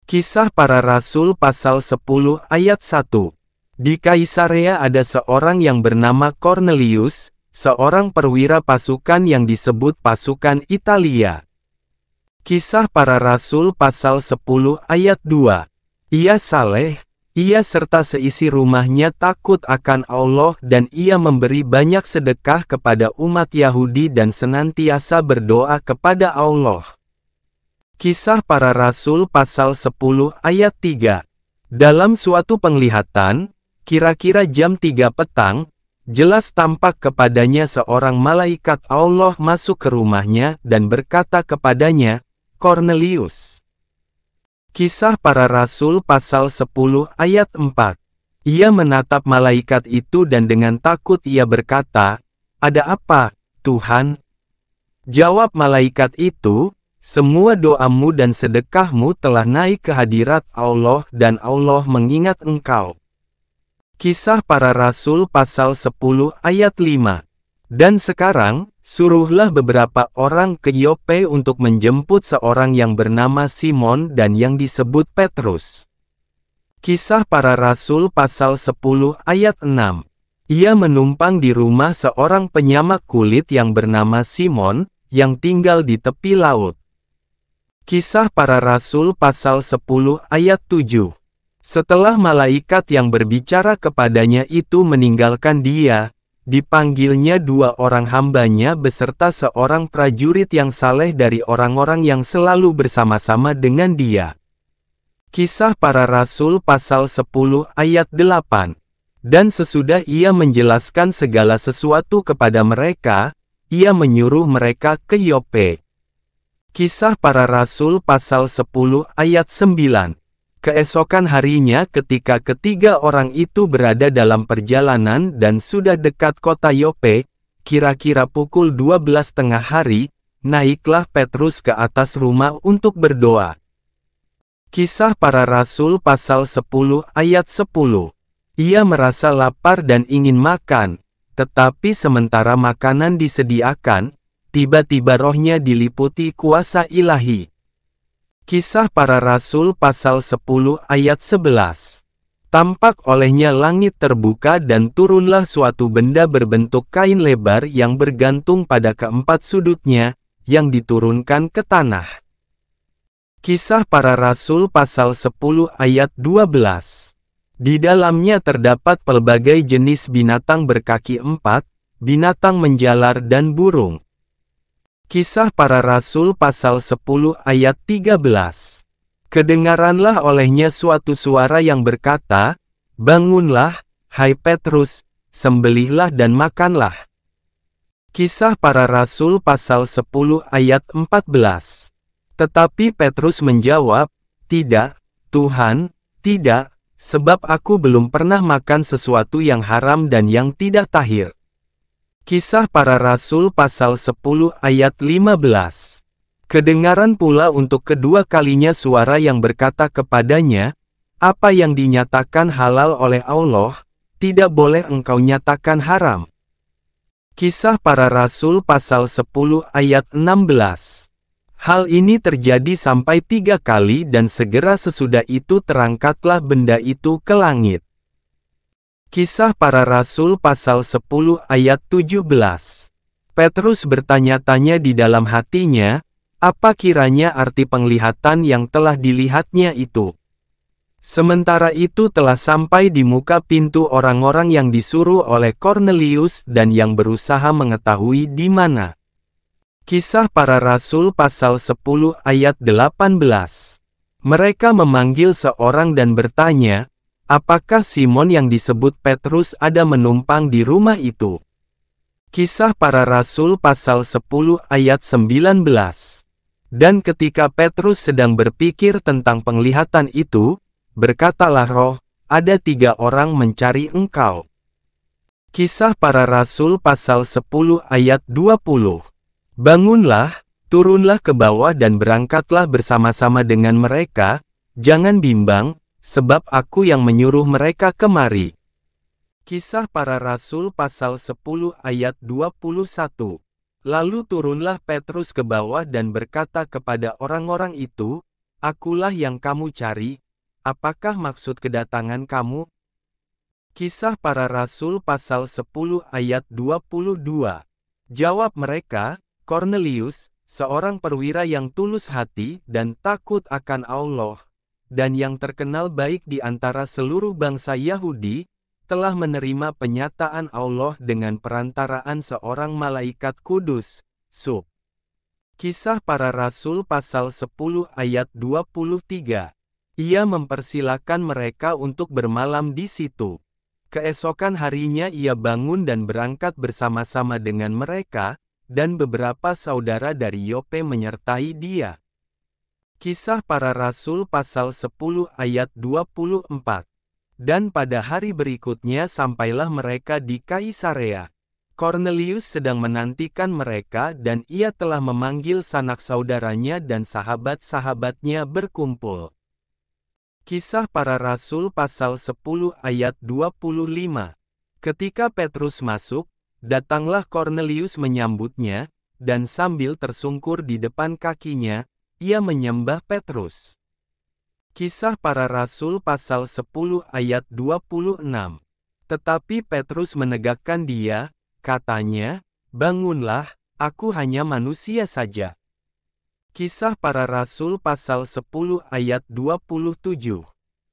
Kisah Para Rasul pasal 10 ayat 1. Di Kaisarea ada seorang yang bernama Kornelius, seorang perwira pasukan yang disebut pasukan Italia. Kisah Para Rasul pasal 10 ayat 2. Ia saleh, ia serta seisi rumahnya takut akan Allah dan ia memberi banyak sedekah kepada umat Yahudi dan senantiasa berdoa kepada Allah. Kisah Para Rasul pasal 10 ayat 3. Dalam suatu penglihatan, kira-kira jam 3 petang, jelas tampak kepadanya seorang malaikat Allah masuk ke rumahnya dan berkata kepadanya, Kornelius. Kisah Para Rasul pasal 10 ayat 4. Ia menatap malaikat itu dan dengan takut ia berkata, "Ada apa, Tuhan?" Jawab malaikat itu, "Semua doamu dan sedekahmu telah naik ke hadirat Allah dan Allah mengingat engkau." Kisah Para Rasul pasal 10 ayat 5. Dan sekarang, suruhlah beberapa orang ke Yope untuk menjemput seorang yang bernama Simon dan yang disebut Petrus. Kisah Para Rasul pasal 10 ayat 6. Ia menumpang di rumah seorang penyamak kulit yang bernama Simon, yang tinggal di tepi laut. Kisah Para Rasul pasal 10 ayat 7. Setelah malaikat yang berbicara kepadanya itu meninggalkan dia, dipanggilnya 2 orang hambanya beserta seorang prajurit yang saleh dari orang-orang yang selalu bersama-sama dengan dia. Kisah Para Rasul pasal 10 ayat 8. Dan sesudah ia menjelaskan segala sesuatu kepada mereka, ia menyuruh mereka ke Yope. Kisah Para Rasul pasal 10 ayat 9. Keesokan harinya ketika ketiga orang itu berada dalam perjalanan dan sudah dekat kota Yope, kira-kira pukul 12 tengah hari, naiklah Petrus ke atas rumah untuk berdoa. Kisah Para Rasul pasal 10 ayat 10. Ia merasa lapar dan ingin makan, tetapi sementara makanan disediakan, tiba-tiba rohnya diliputi kuasa ilahi. Kisah Para Rasul pasal 10 ayat 11. Tampak olehnya langit terbuka dan turunlah suatu benda berbentuk kain lebar yang bergantung pada keempat sudutnya, yang diturunkan ke tanah. Kisah Para Rasul pasal 10 ayat 12. Di dalamnya terdapat pelbagai jenis binatang berkaki 4, binatang menjalar dan burung. Kisah Para Rasul pasal 10 ayat 13. Kedengaranlah olehnya suatu suara yang berkata, "Bangunlah, hai Petrus, sembelihlah dan makanlah." Kisah Para Rasul pasal 10 ayat 14. Tetapi Petrus menjawab, "Tidak, Tuhan, tidak, sebab aku belum pernah makan sesuatu yang haram dan yang tidak tahir." Kisah Para Rasul pasal 10 ayat 15. Kedengaran pula untuk kedua kalinya suara yang berkata kepadanya, "Apa yang dinyatakan halal oleh Allah, tidak boleh engkau nyatakan haram." Kisah Para Rasul pasal 10 ayat 16. Hal ini terjadi sampai 3 kali dan segera sesudah itu terangkatlah benda itu ke langit. Kisah Para Rasul pasal 10 ayat 17. Petrus bertanya-tanya di dalam hatinya, apa kiranya arti penglihatan yang telah dilihatnya itu. Sementara itu telah sampai di muka pintu orang-orang yang disuruh oleh Kornelius dan yang berusaha mengetahui di mana. Kisah Para Rasul pasal 10 ayat 18. Mereka memanggil seorang dan bertanya, apakah Simon yang disebut Petrus ada menumpang di rumah itu? Kisah Para Rasul pasal 10 ayat 19. Dan ketika Petrus sedang berpikir tentang penglihatan itu, berkatalah roh, ada 3 orang mencari engkau. Kisah Para Rasul pasal 10 ayat 20. Bangunlah, turunlah ke bawah dan berangkatlah bersama-sama dengan mereka, jangan bimbang, sebab aku yang menyuruh mereka kemari. Kisah Para Rasul pasal 10 ayat 21. Lalu turunlah Petrus ke bawah dan berkata kepada orang-orang itu, Akulah yang kamu cari, apakah maksud kedatangan kamu? Kisah Para Rasul pasal 10 ayat 22. Jawab mereka, Kornelius, seorang perwira yang tulus hati dan takut akan Allah, dan yang terkenal baik di antara seluruh bangsa Yahudi, telah menerima penyataan Allah dengan perantaraan seorang malaikat kudus, Sub. Kisah Para Rasul pasal 10 ayat 23. Ia mempersilakan mereka untuk bermalam di situ. Keesokan harinya ia bangun dan berangkat bersama-sama dengan mereka, dan beberapa saudara dari Yope menyertai dia. Kisah Para Rasul pasal 10 ayat 24. Dan pada hari berikutnya sampailah mereka di Kaisarea. Kornelius sedang menantikan mereka dan ia telah memanggil sanak saudaranya dan sahabat-sahabatnya berkumpul. Kisah Para Rasul pasal 10 ayat 25. Ketika Petrus masuk, datanglah Kornelius menyambutnya, dan sambil tersungkur di depan kakinya, ia menyembah Petrus. Kisah Para Rasul pasal 10 ayat 26. Tetapi Petrus menegakkan dia, katanya, "Bangunlah, aku hanya manusia saja." Kisah Para Rasul pasal 10 ayat 27.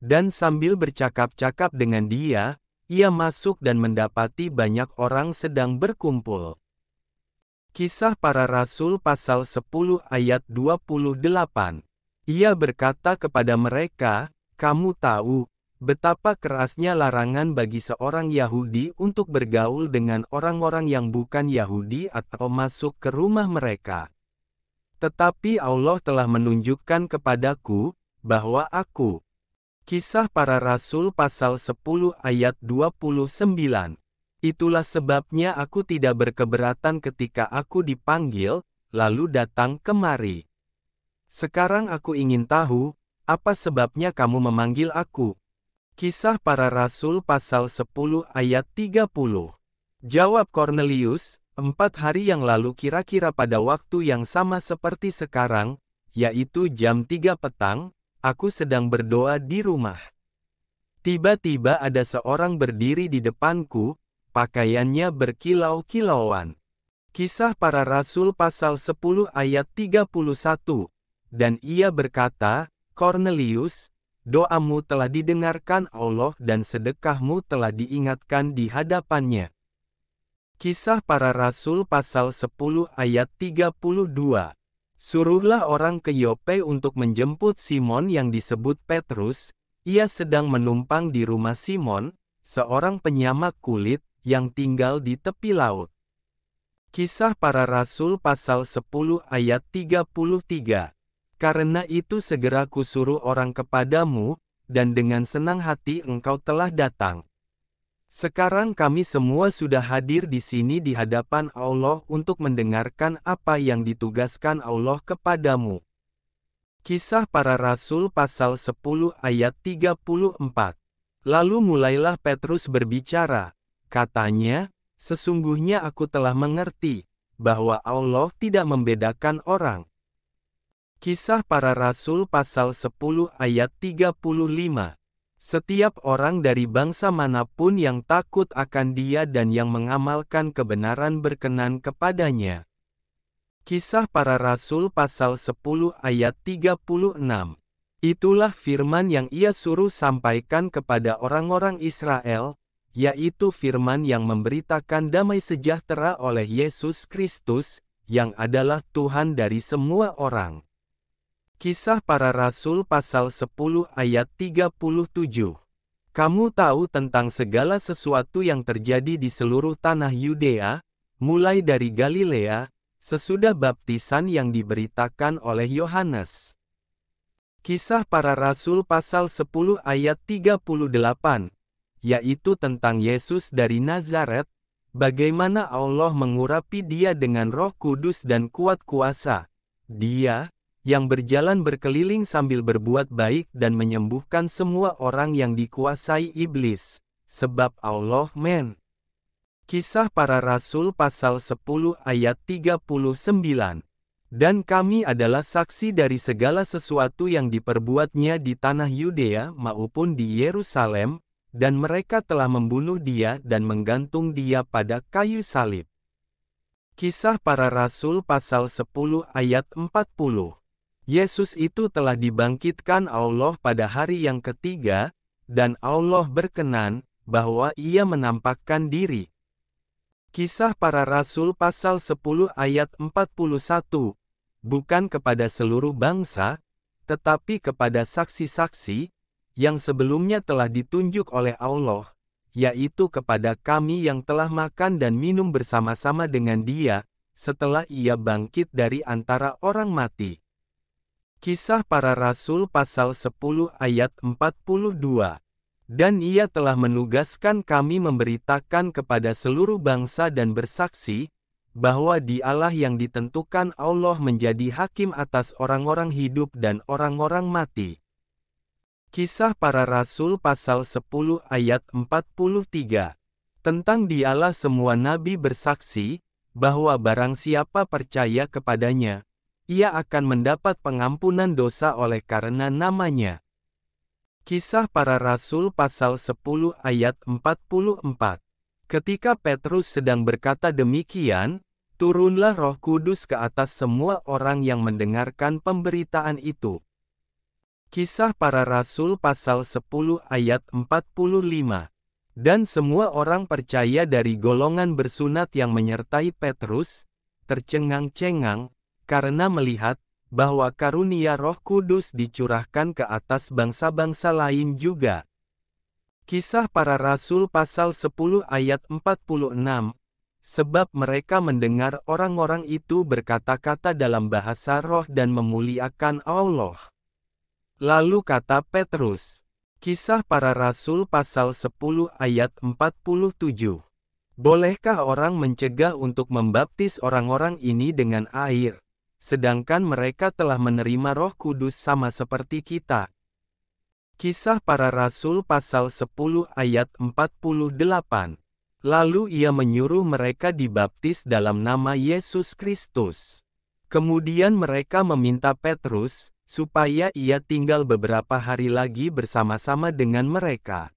Dan sambil bercakap-cakap dengan dia, ia masuk dan mendapati banyak orang sedang berkumpul. Kisah Para Rasul pasal 10 ayat 28. Ia berkata kepada mereka, "Kamu tahu betapa kerasnya larangan bagi seorang Yahudi untuk bergaul dengan orang-orang yang bukan Yahudi atau masuk ke rumah mereka. Tetapi Allah telah menunjukkan kepadaku, bahwa aku." Kisah Para Rasul pasal 10 ayat 29. Itulah sebabnya aku tidak berkeberatan ketika aku dipanggil, lalu datang kemari. Sekarang aku ingin tahu, apa sebabnya kamu memanggil aku? Kisah Para Rasul pasal 10 ayat 30. Jawab Kornelius, 4 hari yang lalu kira-kira pada waktu yang sama seperti sekarang, yaitu jam 3 petang, aku sedang berdoa di rumah. Tiba-tiba ada seorang berdiri di depanku, pakaiannya berkilau-kilauan. Kisah Para Rasul pasal 10 ayat 31. Dan ia berkata, "Kornelius, doamu telah didengarkan Allah dan sedekahmu telah diingatkan di hadapannya." Kisah Para Rasul pasal 10 ayat 32. Suruhlah orang ke Yope untuk menjemput Simon yang disebut Petrus, ia sedang menumpang di rumah Simon, seorang penyamak kulit, yang tinggal di tepi laut. Kisah Para Rasul pasal 10 ayat 33. Karena itu segera kusuruh orang kepadamu, dan dengan senang hati engkau telah datang. Sekarang kami semua sudah hadir di sini di hadapan Allah untuk mendengarkan apa yang ditugaskan Allah kepadamu. Kisah Para Rasul pasal 10 ayat 34. Lalu mulailah Petrus berbicara, katanya, "Sesungguhnya aku telah mengerti, bahwa Allah tidak membedakan orang." Kisah Para Rasul pasal 10 ayat 35. Setiap orang dari bangsa manapun yang takut akan Dia dan yang mengamalkan kebenaran berkenan kepadanya. Kisah Para Rasul pasal 10 ayat 36. Itulah firman yang ia suruh sampaikan kepada orang-orang Israel, yaitu firman yang memberitakan damai sejahtera oleh Yesus Kristus, yang adalah Tuhan dari semua orang. Kisah Para Rasul pasal 10 ayat 37. Kamu tahu tentang segala sesuatu yang terjadi di seluruh tanah Yudea, mulai dari Galilea, sesudah baptisan yang diberitakan oleh Yohanes. Kisah Para Rasul pasal 10 ayat 38, yaitu tentang Yesus dari Nazaret, bagaimana Allah mengurapi Dia dengan Roh Kudus dan kuat kuasa. Dia yang berjalan berkeliling sambil berbuat baik dan menyembuhkan semua orang yang dikuasai iblis, sebab Allah Kisah Para Rasul pasal 10 ayat 39. Dan kami adalah saksi dari segala sesuatu yang diperbuatnya di tanah Yudea maupun di Yerusalem, dan mereka telah membunuh dia dan menggantung dia pada kayu salib. Kisah Para Rasul pasal 10 ayat 40. Yesus itu telah dibangkitkan Allah pada hari yang ketiga, dan Allah berkenan bahwa ia menampakkan diri. Kisah Para Rasul pasal 10 ayat 41. Bukan kepada seluruh bangsa, tetapi kepada saksi-saksi, yang sebelumnya telah ditunjuk oleh Allah, yaitu kepada kami yang telah makan dan minum bersama-sama dengan Dia, setelah Ia bangkit dari antara orang mati. Kisah Para Rasul pasal 10 ayat 42. Dan Ia telah menugaskan kami memberitakan kepada seluruh bangsa dan bersaksi, bahwa Dialah yang ditentukan Allah menjadi hakim atas orang-orang hidup dan orang-orang mati. Kisah Para Rasul pasal 10 ayat 43. Tentang Dialah semua nabi bersaksi, bahwa barang siapa percaya kepadanya, ia akan mendapat pengampunan dosa oleh karena namanya. Kisah Para Rasul pasal 10 ayat 44. Ketika Petrus sedang berkata demikian, turunlah Roh Kudus ke atas semua orang yang mendengarkan pemberitaan itu. Kisah Para Rasul pasal 10 ayat 45. Dan semua orang percaya dari golongan bersunat yang menyertai Petrus, tercengang-cengang, karena melihat bahwa karunia Roh Kudus dicurahkan ke atas bangsa-bangsa lain juga. Kisah Para Rasul pasal 10 ayat 46. Sebab mereka mendengar orang-orang itu berkata-kata dalam bahasa roh dan memuliakan Allah. Lalu kata Petrus. Kisah Para Rasul pasal 10 ayat 47. Bolehkah orang mencegah untuk membaptis orang-orang ini dengan air, sedangkan mereka telah menerima Roh Kudus sama seperti kita? Kisah Para Rasul pasal 10 ayat 48. Lalu ia menyuruh mereka dibaptis dalam nama Yesus Kristus. Kemudian mereka meminta Petrus, supaya ia tinggal beberapa hari lagi bersama-sama dengan mereka.